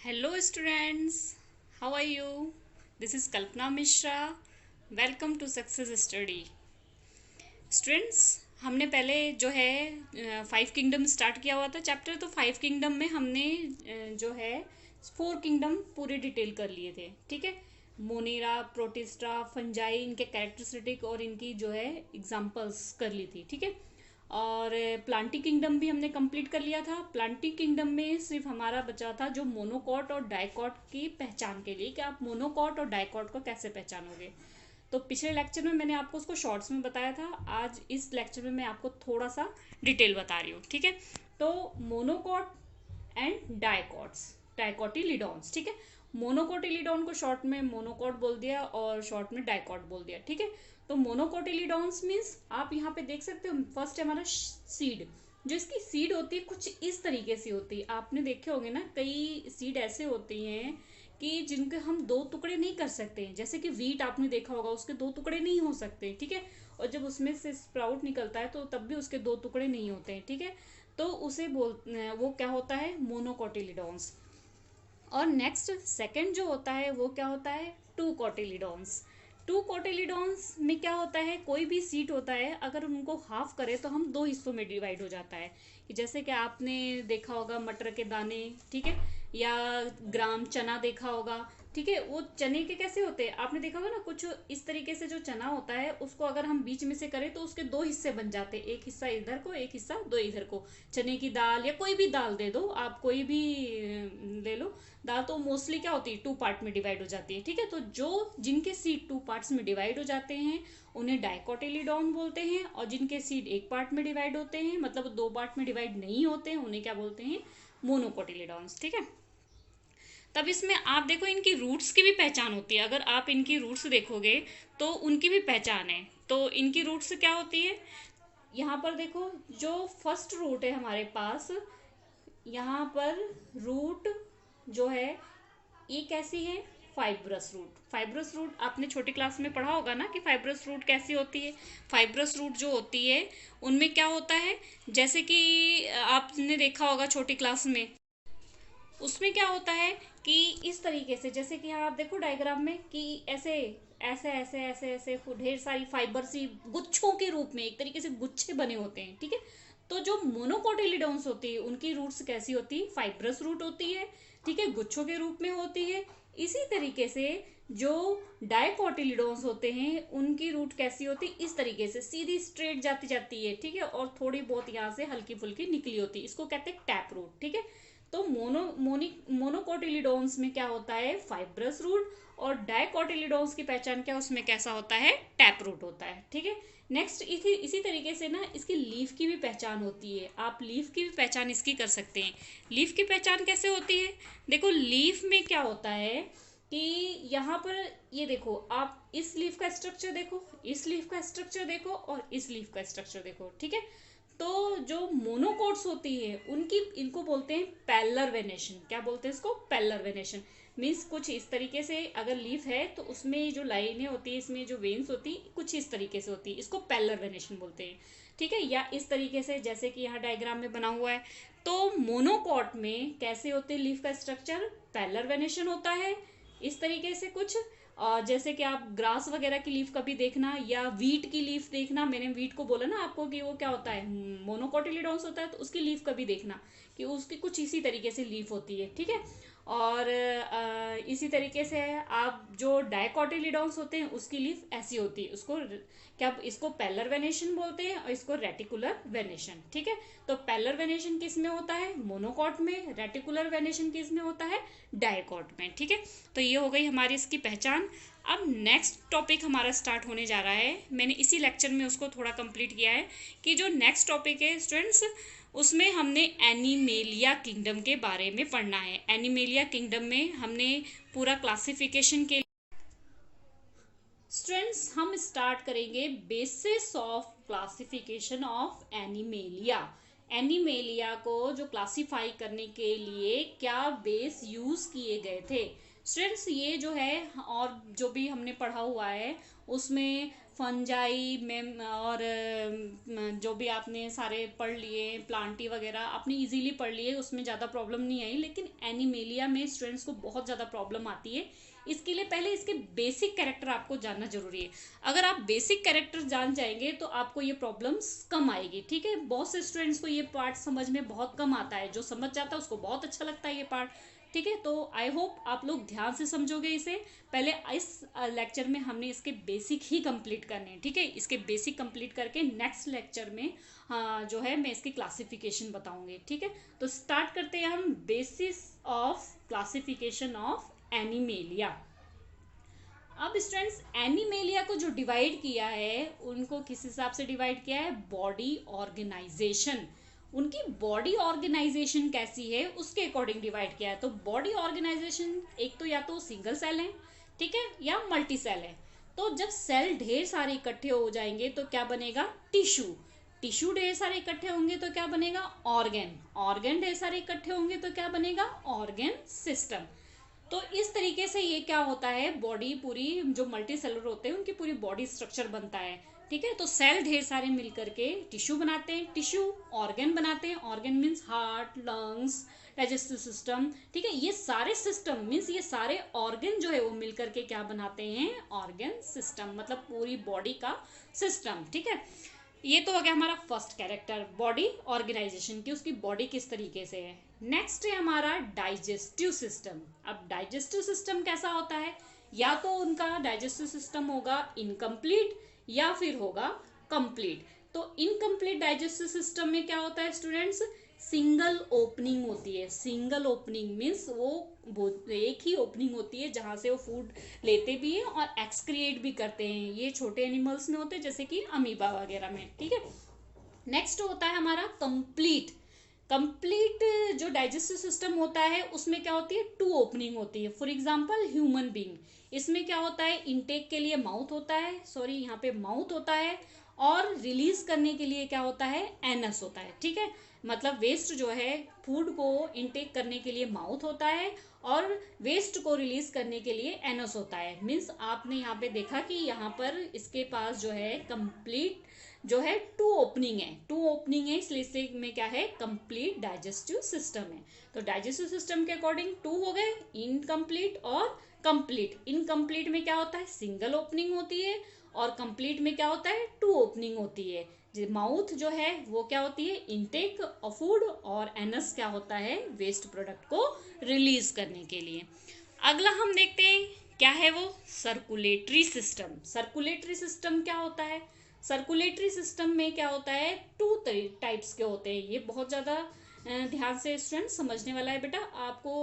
Hello students, how are you? This is Kalpana Mishra. Welcome to Success Study. Students, हमने पहले जो है five kingdom start किया हुआ था चैप्टर। तो फाइव किंगडम में हमने जो है फोर किंगडम पूरे डिटेल कर लिए थे। ठीक है, मोनेरा, प्रोटिस्टा, फंजाई, इनके कैरेक्टरिस्टिक और इनकी जो है एग्जांपल्स कर ली थी। ठीक है, और प्लांटी किंगडम भी हमने कंप्लीट कर लिया था। प्लांटी किंगडम में सिर्फ हमारा बचा था जो मोनोकॉट और डाइकॉट की पहचान के लिए कि आप मोनोकॉट और डाइकॉट को कैसे पहचानोगे। तो पिछले लेक्चर में मैंने आपको उसको शॉर्ट्स में बताया था। आज इस लेक्चर में मैं आपको थोड़ा सा डिटेल बता रही हूँ। ठीक है, तो मोनोकॉट एंड डाइकॉट्स, डाइकोटिलिडॉन्स। ठीक है, मोनोकोटिलिडॉन को शॉर्ट में मोनोकॉट बोल दिया और शॉर्ट में डाइकॉट बोल दिया। ठीक है, तो मोनोकोटिलिडॉन्स मीन्स आप यहाँ पे देख सकते हो, फर्स्ट है हमारा सीड। जो इसकी सीड होती है कुछ इस तरीके से होती है। आपने देखे होंगे ना, कई सीड ऐसे होती हैं कि जिनके हम दो टुकड़े नहीं कर सकते। जैसे कि वीट आपने देखा होगा, उसके दो टुकड़े नहीं हो सकते। ठीक है, और जब उसमें से स्प्राउट निकलता है तो तब भी उसके दो टुकड़े नहीं होते हैं। ठीक है, तो उसे वो क्या होता है, मोनोकोटिलिडॉन्स। और नेक्स्ट सेकंड जो होता है वो क्या होता है, टू कोटिलिडॉन्स। टू कोटिलिडॉन्स में क्या होता है, कोई भी सीट होता है अगर उनको हाफ करे तो हम दो हिस्सों में डिवाइड हो जाता है। कि जैसे कि आपने देखा होगा मटर के दाने, ठीक है, या ग्राम चना देखा होगा। ठीक है, वो चने के कैसे होते हैं आपने देखा होगा ना, कुछ इस तरीके से जो चना होता है उसको अगर हम बीच में से करें तो उसके दो हिस्से बन जाते हैं, एक हिस्सा इधर को, एक हिस्सा दो इधर को। चने की दाल या कोई भी दाल दे दो आप, कोई भी ले लो दाल, तो मोस्टली क्या होती है, टू पार्ट में डिवाइड हो जाती है। ठीक है, तो जो जिनके सीड टू पार्ट्स में डिवाइड हो जाते हैं उन्हें डाइकोटिलिडॉन बोलते हैं, और जिनके सीड एक पार्ट में डिवाइड होते हैं, मतलब दो पार्ट में डिवाइड नहीं होते हैं, उन्हें क्या बोलते हैं, मोनोकोटिलिडॉन्स। ठीक है, तब इसमें आप देखो इनकी रूट्स की भी पहचान होती है। अगर आप इनकी रूट्स देखोगे तो उनकी भी पहचान है। तो इनकी रूट्स क्या होती है, यहाँ पर देखो, जो फर्स्ट रूट है हमारे पास, यहाँ पर रूट जो है ये कैसी है, फाइब्रस रूट। फाइब्रस रूट आपने छोटी क्लास में पढ़ा होगा ना कि फाइब्रस रूट कैसी होती है। फाइब्रस रूट जो होती है उनमें क्या होता है, जैसे कि आपने देखा होगा छोटी क्लास में, उसमें क्या होता है कि इस तरीके से, जैसे कि यहाँ आप देखो डायग्राम में कि ऐसे ऐसे ऐसे ऐसे ऐसे ढेर सारी फाइबर सी गुच्छों के रूप में, एक तरीके से गुच्छे बने होते हैं। ठीक है, तो जो मोनोकोटिलिडॉन्स होती है उनकी रूट्स कैसी होती है, फाइब्रस रूट होती है। ठीक है, गुच्छों के रूप में होती है। इसी तरीके से जो डायकोटिलिडॉन्स होते हैं उनकी रूट कैसी होती है, इस तरीके से सीधी स्ट्रेट जाती जाती है। ठीक है, और थोड़ी बहुत यहाँ से हल्की फुल्की निकली होती है, इसको कहते हैं टैप रूट। ठीक है, तो मोनोकोटिलिडोन्स में क्या होता है, फाइब्रस रूट, और डाइकोटिलिडोन्स की पहचान क्या, उसमें कैसा होता है, टैप रूट होता है। ठीक है, नेक्स्ट इसी तरीके से ना इसकी लीफ की भी पहचान होती है। आप लीफ की भी पहचान इसकी कर सकते हैं। लीफ की पहचान कैसे होती है, देखो लीफ में क्या होता है कि यहाँ पर ये देखो, आप इस लीफ का स्ट्रक्चर देखो, इस लीफ का स्ट्रक्चर देखो, और इस लीफ का स्ट्रक्चर देखो। ठीक है, तो जो मोनोकोट्स होती है उनकी, इनको बोलते हैं पैरेलल वेनेशन। क्या बोलते हैं इसको, पैरेलल वेनेशन। मीन्स कुछ इस तरीके से अगर लीफ है तो उसमें जो लाइनें होती है, इसमें जो वेन्स होती है कुछ इस तरीके से होती है, इसको पैरेलल वेनेशन बोलते हैं। ठीक है, या इस तरीके से जैसे कि यहाँ डायग्राम में बना हुआ है। तो मोनोकोट में कैसे होते हैं लीफ का स्ट्रक्चर, पैरेलल वेनेशन होता है इस तरीके से कुछ। और जैसे कि आप ग्रास वगैरह की लीफ कभी देखना, या वीट की लीफ देखना, मैंने वीट को बोला ना आपको कि वो क्या होता है, मोनोकोटिलिडॉन्स होता है, तो उसकी लीफ कभी देखना कि उसकी कुछ इसी तरीके से लीफ होती है। ठीक है, और इसी तरीके से आप जो डायकोटिलिडॉन्स होते हैं उसकी लीफ ऐसी होती है, उसको क्या, इसको पैरेलल वेनेशन बोलते हैं और इसको रेटिकुलर वेनेशन। ठीक है, तो पैरेलल वेनेशन किस में होता है, मोनोकॉट में। रेटिकुलर वेनेशन किस में होता है, डायकॉट में। ठीक है, तो ये हो गई हमारी इसकी पहचान। अब नेक्स्ट टॉपिक हमारा स्टार्ट होने जा रहा है। मैंने इसी लेक्चर में उसको थोड़ा कंप्लीट किया है कि जो नेक्स्ट टॉपिक है स्टूडेंट्स, उसमें हमने एनिमेलिया किंगडम के बारे में पढ़ना है। एनिमेलिया किंगडम में हमने पूरा क्लासिफिकेशन के, स्टूडेंट्स हम स्टार्ट करेंगे basis of classification of animalia. Animalia को जो क्लासिफाई करने के लिए क्या बेस यूज किए गए थे, स्टूडेंट्स ये जो है और जो भी हमने पढ़ा हुआ है उसमें फंजाई में और जो भी आपने सारे पढ़ लिए प्लांटी वगैरह आपने इजीली पढ़ लिए, उसमें ज़्यादा प्रॉब्लम नहीं आई। लेकिन एनिमेलिया में स्टूडेंट्स को बहुत ज़्यादा प्रॉब्लम आती है। इसके लिए पहले इसके बेसिक कैरेक्टर आपको जानना जरूरी है। अगर आप बेसिक कैरेक्टर जान जाएंगे तो आपको ये प्रॉब्लम्स कम आएगी। ठीक है, बहुत से स्टूडेंट्स को ये पार्ट समझ में बहुत कम आता है, जो समझ जाता है उसको बहुत अच्छा लगता है ये पार्ट। ठीक है, तो आई होप आप लोग ध्यान से समझोगे इसे। पहले इस लेक्चर में हमने इसके बेसिक ही कंप्लीट करने हैं। ठीक है, इसके बेसिक कंप्लीट करके नेक्स्ट लेक्चर में जो है मैं इसकी क्लासिफिकेशन बताऊंगी। ठीक है, तो स्टार्ट करते हैं हम basis of classification of animalia. अब स्टूडेंट्स एनिमेलिया को जो डिवाइड किया है उनको किस हिसाब से डिवाइड किया है, बॉडी ऑर्गेनाइजेशन। उनकी बॉडी ऑर्गेनाइजेशन कैसी है उसके अकॉर्डिंग डिवाइड किया है। तो बॉडी ऑर्गेनाइजेशन एक तो या तो सिंगल सेल है, ठीक है, या मल्टी सेल है। तो जब सेल ढेर सारे इकट्ठे हो जाएंगे तो क्या बनेगा, टिश्यू। टिश्यू ढेर सारे इकट्ठे होंगे तो क्या बनेगा, ऑर्गन। ऑर्गन ढेर सारे इकट्ठे होंगे तो क्या बनेगा, ऑर्गन सिस्टम। तो इस तरीके से ये क्या होता है, बॉडी पूरी जो मल्टी सेलुलर होते हैं उनकी पूरी बॉडी स्ट्रक्चर बनता है। ठीक है, तो सेल ढेर सारे मिलकर के टिश्यू बनाते हैं, टिश्यू ऑर्गन बनाते हैं, organ means heart, lungs, digestive system. ठीक है, ये सारे सिस्टम मीन्स ये सारे ऑर्गन जो है वो मिलकर के क्या बनाते हैं, ऑर्गन सिस्टम, मतलब पूरी बॉडी का सिस्टम। ठीक है, ये तो हो गया हमारा फर्स्ट कैरेक्टर बॉडी ऑर्गेनाइजेशन की, उसकी बॉडी किस तरीके से है। नेक्स्ट है हमारा डाइजेस्टिव सिस्टम। अब डाइजेस्टिव सिस्टम कैसा होता है, या तो उनका डाइजेस्टिव सिस्टम होगा इनकम्प्लीट या फिर होगा कंप्लीट। तो इनकम्प्लीट डाइजेस्टिव सिस्टम में क्या होता है स्टूडेंट्स, सिंगल ओपनिंग होती है। सिंगल ओपनिंग मीन्स वो एक ही ओपनिंग होती है जहां से वो फूड लेते भी हैं और एक्सक्रिएट भी करते हैं। ये छोटे एनिमल्स में होते हैं जैसे कि अमीबा वगैरह में। ठीक है, नेक्स्ट होता है हमारा कंप्लीट। कंप्लीट जो डाइजेस्टिव सिस्टम होता है उसमें क्या होती है, टू ओपनिंग होती है। फॉर एग्जांपल ह्यूमन बीइंग, इसमें क्या होता है, इनटेक के लिए माउथ होता है, सॉरी यहाँ पे माउथ होता है, और रिलीज करने के लिए क्या होता है, एनस होता है। ठीक है, मतलब वेस्ट जो है फूड को इनटेक करने के लिए माउथ होता है और वेस्ट को रिलीज करने के लिए एनस होता है। मीन्स आपने यहाँ पे देखा कि यहाँ पर इसके पास जो है कंप्लीट जो है टू ओपनिंग है, टू ओपनिंग है, इसलिए इससे में क्या है, कंप्लीट डाइजेस्टिव सिस्टम है। तो डाइजेस्टिव सिस्टम के अकॉर्डिंग टू हो गए, इनकम्प्लीट और कंप्लीट। इनकम्प्लीट में क्या होता है, सिंगल ओपनिंग होती है, और कंप्लीट में क्या होता है, टू ओपनिंग होती है। माउथ जो है वो क्या होती है, इनटेक ऑफ फूड, और एनस क्या होता है, वेस्ट प्रोडक्ट को रिलीज करने के लिए। अगला हम देखते हैं क्या है वो, सर्कुलेटरी सिस्टम। सर्कुलेटरी सिस्टम क्या होता है, सर्कुलेटरी सिस्टम में क्या होता है, टू टाइप्स के होते हैं। ये बहुत ज़्यादा ध्यान से स्टूडेंट समझने वाला है बेटा। आपको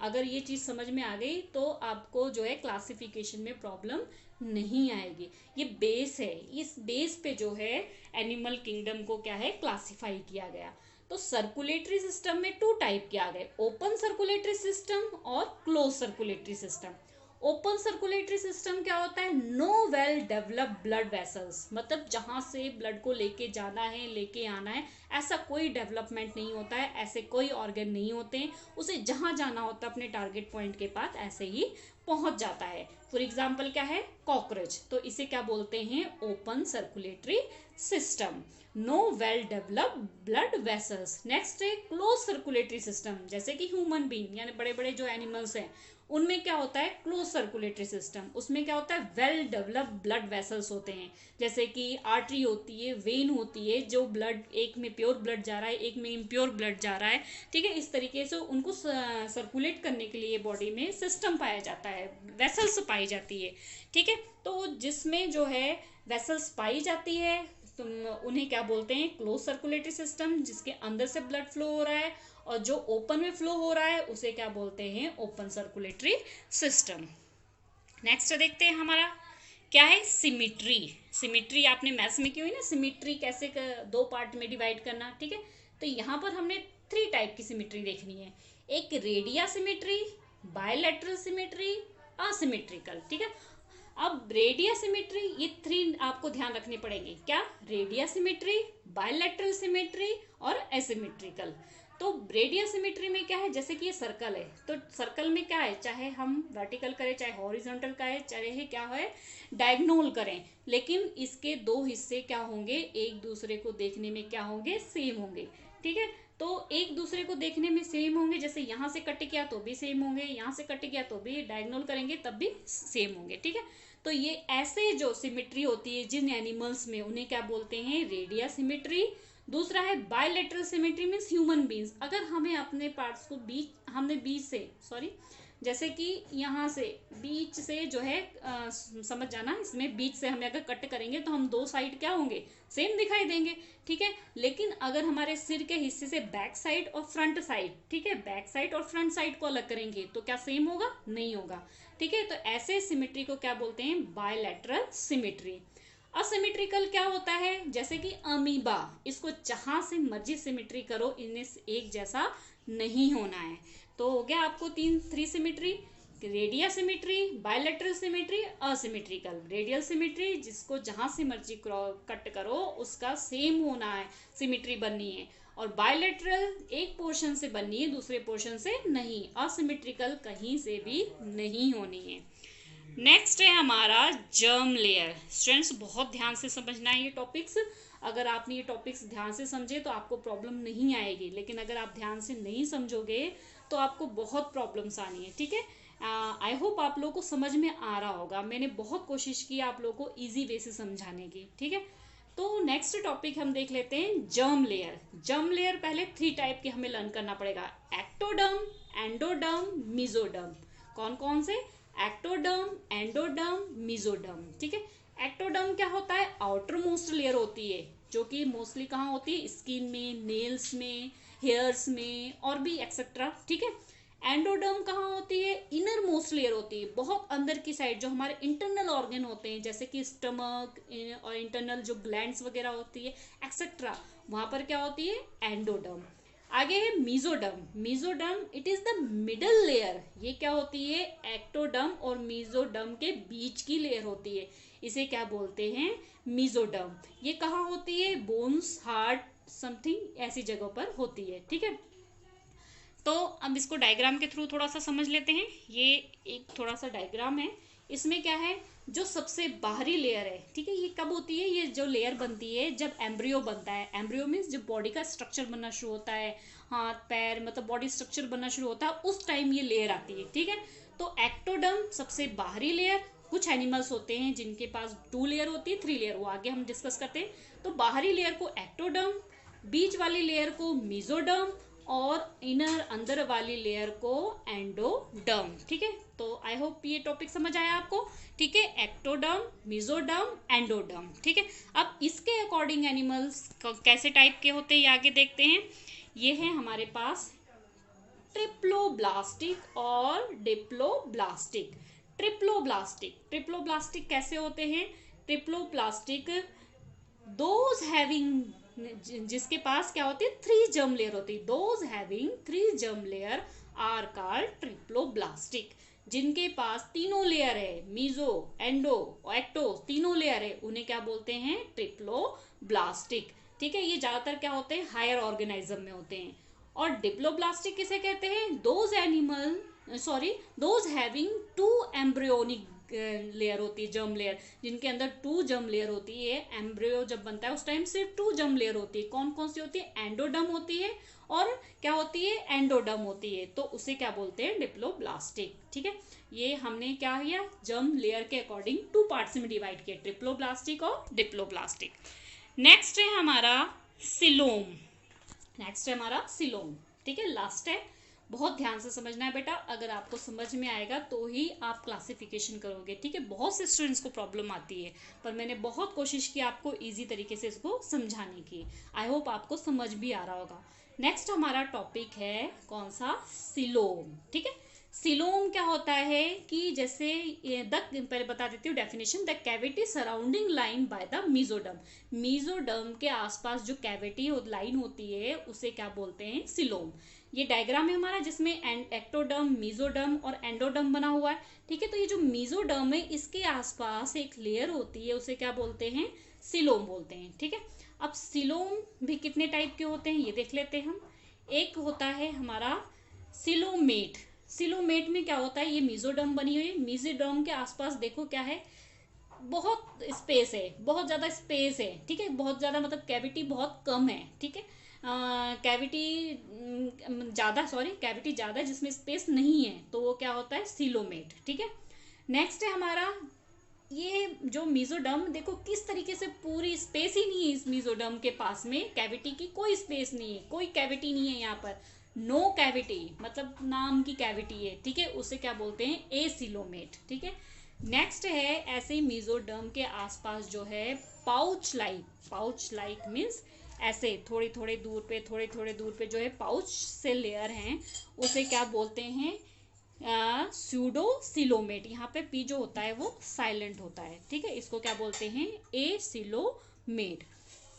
अगर ये चीज़ समझ में आ गई तो आपको जो है क्लासिफिकेशन में प्रॉब्लम नहीं आएगी। ये बेस है, इस बेस पे जो है एनिमल किंगडम को क्या है, क्लासिफाई किया गया। तो सर्कुलेटरी सिस्टम में टू टाइप के आ गए, ओपन सर्कुलेटरी सिस्टम और close circulatory system. Open circulatory system क्या होता है, no well developed blood vessels, मतलब जहां से ब्लड को लेके जाना है, लेके आना है, ऐसा कोई डेवलपमेंट नहीं होता है, ऐसे कोई ऑर्गन नहीं होते हैं, उसे जहां जाना होता है अपने टारगेट पॉइंट के पास ऐसे ही पहुंच जाता है। फॉर एग्जाम्पल क्या है, कॉकरोच, तो इसे क्या बोलते हैं, open circulatory system, no well developed blood vessels. Next है क्लोज सर्कुलेटरी सिस्टम, जैसे कि ह्यूमन बीइंग यानी बड़े बड़े जो एनिमल्स हैं उनमें क्या होता है, क्लोज सर्कुलेटरी सिस्टम। उसमें क्या होता है, वेल डेवलप्ड ब्लड वेसल्स होते हैं, जैसे कि आर्टरी होती है, वेन होती है, जो ब्लड एक में प्योर ब्लड जा रहा है, एक में इम्प्योर ब्लड जा रहा है। ठीक है, इस तरीके से उनको सर्कुलेट करने के लिए बॉडी में सिस्टम पाया जाता है, वेसल्स पाई जाती है। ठीक है, तो जिसमें जो है वेसल्स पाई जाती है तो उन्हें क्या बोलते हैं, क्लोज सर्कुलेटरी सिस्टम, जिसके अंदर से ब्लड फ्लो हो रहा है, और जो ओपन में फ्लो हो रहा है उसे क्या बोलते हैं, ओपन सर्कुलेटरी सिस्टम। नेक्स्ट देखते हैं हमारा क्या है, सिमिट्री। सिमिट्री आपने मैथ्स में की हुई ना, सिमिट्री कैसे दो पार्ट में डिवाइड करना। ठीक है, तो यहाँ पर हमने थ्री टाइप की सिमिट्री देखनी है, एक radial symmetry, bilateral symmetry, asymmetrical. ठीक है, अब रेडिया सिमेट्री, ये थ्री आपको ध्यान रखनी पड़ेगी, क्या, रेडिया सिमेट्री, बायलैटरल सिमेट्री और एसिमेट्रिकल। तो रेडियल सिमेट्री में क्या है, जैसे कि ये सर्कल है, तो सर्कल में क्या है, चाहे हम वर्टिकल करें चाहे हॉरिजॉन्टल का है, चाहे क्या है डायगोनल करें, लेकिन इसके दो हिस्से क्या होंगे, एक दूसरे को देखने में क्या होंगे, सेम होंगे। ठीक है, तो एक दूसरे को देखने में सेम होंगे, जैसे यहाँ से कट गया तो भी सेम होंगे, यहाँ से कट गया तो भी, डायगोनल करेंगे तब भी सेम होंगे। ठीक है, तो ये ऐसे जो सिमेट्री होती है जिन एनिमल्स में, उन्हें क्या बोलते हैं, रेडियल सिमेट्री। दूसरा है bilateral symmetry, means human beings, अगर हमें अपने पार्ट्स को हमने बीच से जैसे कि यहाँ से बीच से जो है समझ जाना, इसमें बीच से हमें अगर कट करेंगे तो हम दो साइड क्या होंगे, सेम दिखाई देंगे। ठीक है, लेकिन अगर हमारे सिर के हिस्से से बैक साइड और फ्रंट साइड, ठीक है, बैक साइड और फ्रंट साइड को अलग करेंगे तो क्या सेम होगा, नहीं होगा। ठीक है, तो ऐसे सिमेट्री को क्या बोलते हैं, बायलैटरल सिमेट्री। असिमेट्रिकल क्या होता है, जैसे कि अमीबा, इसको जहां से मर्जी सिमेट्री करो, इनमें एक जैसा नहीं होना है। तो हो गया आपको three symmetry, radial symmetry, bilateral symmetry, asymmetrical. Radial symmetry जिसको जहां से मर्जी कट करो उसका सेम होना है, सिमेट्री बननी है, और बायलैटरल एक पोर्शन से बननी है, दूसरे पोर्शन से नहीं। असिमेट्रिकल कहीं से भी नहीं होनी है। नेक्स्ट है हमारा जर्म लेयर। स्टूडेंट्स बहुत ध्यान से समझना है ये टॉपिक्स। अगर आपने ये टॉपिक्स ध्यान से समझे तो आपको प्रॉब्लम नहीं आएगी, लेकिन अगर आप ध्यान से नहीं समझोगे तो आपको बहुत प्रॉब्लम्स आनी है। ठीक है, आई होप आप लोगों को समझ में आ रहा होगा। मैंने बहुत कोशिश की आप लोगों को ईजी वे से समझाने की। ठीक है, तो नेक्स्ट टॉपिक हम देख लेते हैं जर्म लेयर। जर्म लेयर पहले 3 टाइप के हमें लर्न करना पड़ेगा, एक्टोडर्म, एंडोडर्म, मीजोडर्म। कौन कौन से, एक्टोडर्म, एंडोडर्म, मीजोडर्म। ठीक है, एक्टोडर्म क्या होता है, आउटर मोस्ट लेयर होती है, जो कि मोस्टली कहाँ होती है, स्किन में, नेल्स में, हेयर्स में और भी एक्सेट्रा। ठीक है, एंडोडर्म कहाँ होती है, इनर मोस्ट लेयर होती है, बहुत अंदर की साइड, जो हमारे इंटरनल ऑर्गन होते हैं जैसे कि स्टमक और इंटरनल जो ग्लैंड्स वगैरह होती है एक्सेट्रा, वहां पर क्या होती है, एंडोडर्म। आगे है mesoderm. Mesoderm it is the middle layer. ये क्या होती है, एक्टोडर्म और मीजोडर्म के बीच की लेयर होती है, इसे क्या बोलते हैं, मीजोडर्म। ये कहाँ होती है, बोन्स, हार्ट, समथिंग ऐसी जगहों पर होती है। ठीक है, तो अब इसको डायग्राम के थ्रू थोड़ा सा समझ लेते हैं। ये एक थोड़ा सा डायग्राम है, इसमें क्या है, जो सबसे बाहरी लेयर है, ठीक है, ये कब होती है, ये जो लेयर बनती है जब एम्ब्रियो बनता है। एम्ब्रियो मीन्स जब बॉडी का स्ट्रक्चर बनना शुरू होता है, हाथ पैर मतलब बॉडी स्ट्रक्चर बनना शुरू होता है, उस टाइम ये लेयर आती है। ठीक है, तो एक्टोडर्म सबसे बाहरी लेयर। कुछ एनिमल्स होते हैं जिनके पास 2 लेयर होती है, 3 लेयर, वो आगे हम डिस्कस करते हैं। तो बाहरी लेयर को एक्टोडर्म, बीच वाली लेयर को मीजोडर्म और इनर अंदर वाली लेयर को एंडोडर्म। ठीक है, तो आई होप ये टॉपिक समझ आया आपको। ठीक है, एक्टोडर्म, मीजोडर्म, एंडोडर्म। ठीक है, अब इसके अकॉर्डिंग एनिमल्स कैसे टाइप के होते हैं ये आगे देखते हैं। ये है हमारे पास ट्रिप्लोब्लास्टिक और डिप्लोब्लास्टिक। ट्रिप्लोब्लास्टिक कैसे होते हैं, ट्रिप्लोब्लास्टिक दोज हैविंग, जिसके पास क्या होती है, 3 जर्म लेयर होती है, those having 3 germ layer are called triploblastic. जिनके पास तीनों लेयर है, मीजो, एंडो, एक्टो, तीनों लेयर है, उन्हें क्या बोलते हैं, ट्रिप्लोब्लास्टिक। ठीक है, ये ज्यादातर क्या होते हैं, हायर ऑर्गेनिज्म में होते हैं। और डिप्लोब्लास्टिक किसे कहते हैं, दोज हैविंग 2 एम्ब्रियोनिक लेयर होती है, जर्म लेयर, जिनके अंदर 2 जर्म लेयर होती है। एम्ब्रियो जब बनता है उस टाइम सिर्फ 2 जर्म लेयर होती है। कौन कौन सी होती है, एंडोडर्म होती है और क्या होती है, एंडोडर्म होती है, तो उसे क्या बोलते हैं, डिप्लोब्लास्टिक। ठीक है, ये हमने क्या किया, जर्म लेयर के अकॉर्डिंग 2 पार्ट्स में डिवाइड किया, ट्रिप्लोब्लास्टिक और डिप्लोब्लास्टिक। नेक्स्ट है हमारा सिलोम। ठीक है, लास्ट है, बहुत ध्यान से समझना है बेटा, अगर आपको समझ में आएगा तो ही आप क्लासिफिकेशन करोगे। ठीक है, बहुत से स्टूडेंट्स को प्रॉब्लम आती है, पर मैंने बहुत कोशिश की आपको इजी तरीके से इसको समझाने की। आई होप आपको समझ भी आ रहा होगा। नेक्स्ट हमारा टॉपिक है कौन सा, सिलोम। ठीक है, सिलोम क्या होता है कि जैसे पहले बता देती हूँ definition, the cavity surrounding line by the mesoderm. Mesoderm के आसपास जो कैविटी लाइन होती है उसे क्या बोलते हैं, सिलोम। ये डायग्राम है हमारा जिसमें एक्टोडर्म, मीजोडर्म और एंडोडर्म बना हुआ है। ठीक है, तो ये जो मीजोडर्म है इसके आसपास एक लेयर होती है, उसे क्या बोलते हैं, सिलोम बोलते हैं। ठीक है, अब सिलोम भी कितने टाइप के होते हैं ये देख लेते हैं हम। एक होता है हमारा सिलोमेट। सिलोमेट में क्या होता है, ये मीजोडर्म बनी हुई है, मीजोडर्म के आसपास देखो क्या है, बहुत स्पेस है, बहुत ज़्यादा स्पेस है, ठीक है, बहुत ज़्यादा मतलब कैविटी बहुत कम है, ठीक है, कैविटी ज़्यादा, सॉरी कैविटी ज़्यादा है जिसमें स्पेस नहीं है, तो वो क्या होता है सिलोमेट, ठीक है। नेक्स्ट है हमारा ये जो मीजोडर्म, देखो किस तरीके से पूरी स्पेस ही नहीं है इस मीजोडर्म के पास में, कैविटी की कोई स्पेस नहीं है, कोई कैविटी नहीं है यहाँ पर, नो कैविटी, मतलब नाम की कैविटी है, ठीक है, उसे क्या बोलते हैं एसिलोमेट, ठीक है। नेक्स्ट है ऐसे ही मीजोडर्म के आसपास जो है पाउच लाइक मीन्स ऐसे थोड़ी थोड़े दूर पे, थोड़े थोड़े दूर पे जो है पाउच से लेयर हैं, उसे क्या बोलते हैं स्यूडो सिलोमेट। यहाँ पे पी जो होता है वो साइलेंट होता है, ठीक है, इसको क्या बोलते हैं ए सिलोमेट।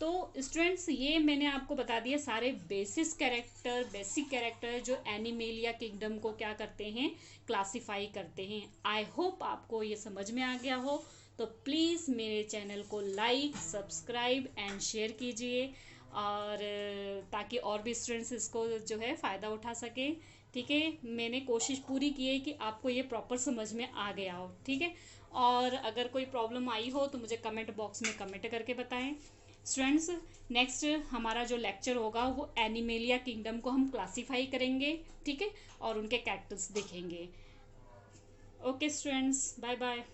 तो स्टूडेंट्स ये मैंने आपको बता दिया सारे बेसिक कैरेक्टर जो एनिमेलिया किंगडम को क्या करते हैं, क्लासिफाई करते हैं। आई होप आपको ये समझ में आ गया हो, तो प्लीज़ मेरे चैनल को लाइक सब्सक्राइब एंड शेयर कीजिए, और ताकि और भी स्टूडेंट्स इसको जो है फ़ायदा उठा सकें, ठीक है। मैंने कोशिश पूरी की है कि आपको ये प्रॉपर समझ में आ गया हो, ठीक है। और अगर कोई प्रॉब्लम आई हो तो मुझे कमेंट बॉक्स में कमेंट करके बताएं स्टूडेंट्स। नेक्स्ट हमारा जो लेक्चर होगा वो एनिमेलिया किंगडम को हम क्लासीफाई करेंगे, ठीक है, और उनके कैरेक्टर्स देखेंगे। Okay students, bye bye.